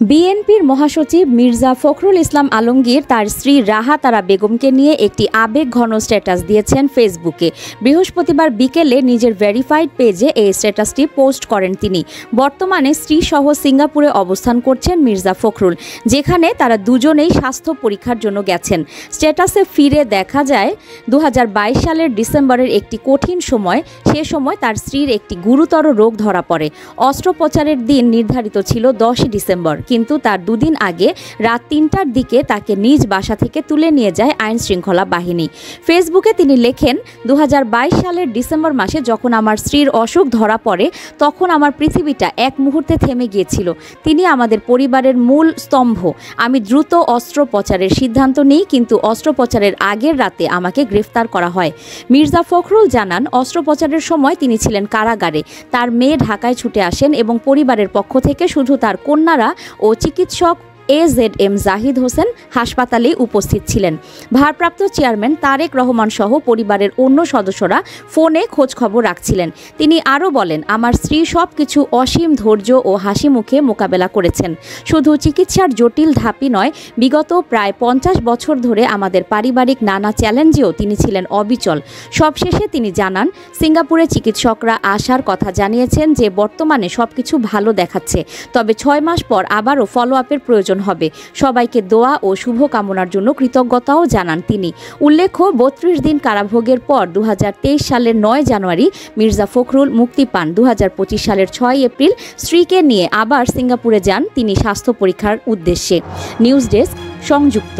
বিএনপির মহাসচিব মির্জা ফখরুল ইসলাম আলমগীর তার স্ত্রী রাহা তারা বেগমকে নিয়ে একটি আবেগঘন স্ট্যাটাস দিয়েছেন ফেসবুকে। বৃহস্পতিবার বিকেলে নিজের ভেরিফাইড পেজে এই স্ট্যাটাসটি পোস্ট করেন তিনি। বর্তমানে স্ত্রীসহ সিঙ্গাপুরে অবস্থান করছেন মির্জা ফখরুল, যেখানে তারা দুজনেই স্বাস্থ্য পরীক্ষার জন্য গেছেন। স্ট্যাটাসে ফিরে দেখা যায় 2022 সালের ডিসেম্বরের একটি কঠিন সময়। সে সময় তার স্ত্রীর একটি গুরুতর রোগ ধরা পড়ে। অস্ত্রোপচারের দিন নির্ধারিত ছিল 10 ডিসেম্বর, কিন্তু তার দুদিন আগে রাত 3টার দিকে তাকে নিজ বাসা থেকে তুলে নিয়ে যায় আইন শৃঙ্খলা বাহিনী। ফেসবুকে তিনি লেখেন, 2022 সালের ডিসেম্বর মাসে যখন আমার স্ত্রীর অসুখ ধরা পড়ে, তখন আমার পৃথিবীটা এক মুহূর্তে থেমে গিয়েছিল। তিনি আমাদের পরিবারের মূল স্তম্ভ। আমি দ্রুত অস্ত্রোপচারের সিদ্ধান্ত নিই, কিন্তু অস্ত্রোপচারের আগের রাতে আমাকে গ্রেফতার করা হয়। মির্জা ফখরুল জানান, অস্ত্রোপচারের সময় তিনি ছিলেন কারাগারে। তার মেয়ে ঢাকায় ছুটে আসেন এবং পরিবারের পক্ষ থেকে শুধু তার কন্যারা ও চিকিৎসক AZM জাহিদ হোসেন হাসপাতালে উপস্থিত ছিলেন। ভারপ্রাপ্ত চেয়ারম্যান তারেক রহমান সহ পরিবারের অন্য সদস্যরা ফোনে খোঁজখবর রাখছিলেন। তিনি আরও বলেন, আমার স্ত্রী সবকিছু অসীম ধৈর্য ও হাসি মুখে মোকাবেলা করেছেন। শুধু চিকিৎসার জটিল ধাপই নয়, বিগত প্রায় 50 বছর ধরে আমাদের পারিবারিক নানা চ্যালেঞ্জেও তিনি ছিলেন অবিচল। সবশেষে তিনি জানান, সিঙ্গাপুরে চিকিৎসকরা আসার কথা জানিয়েছেন যে বর্তমানে সবকিছু ভালো দেখাচ্ছে, তবে 6 মাস পর আবারও ফলো আপের প্রয়োজন হবে। সবাইকে দোয়া ও শুভকামনার জন্য কৃতজ্ঞতাও জানান তিনি। উল্লেখ্য, 32 দিন কারাভোগের পর 2023 সালের 9 জানুয়ারি মির্জা ফখরুল মুক্তি পান। 2025 সালের 6 এপ্রিল স্ত্রীকে নিয়ে আবার সিঙ্গাপুরে যান তিনি স্বাস্থ্য পরীক্ষার উদ্দেশ্যে। নিউজ ডেস্ক, সংযুক্ত।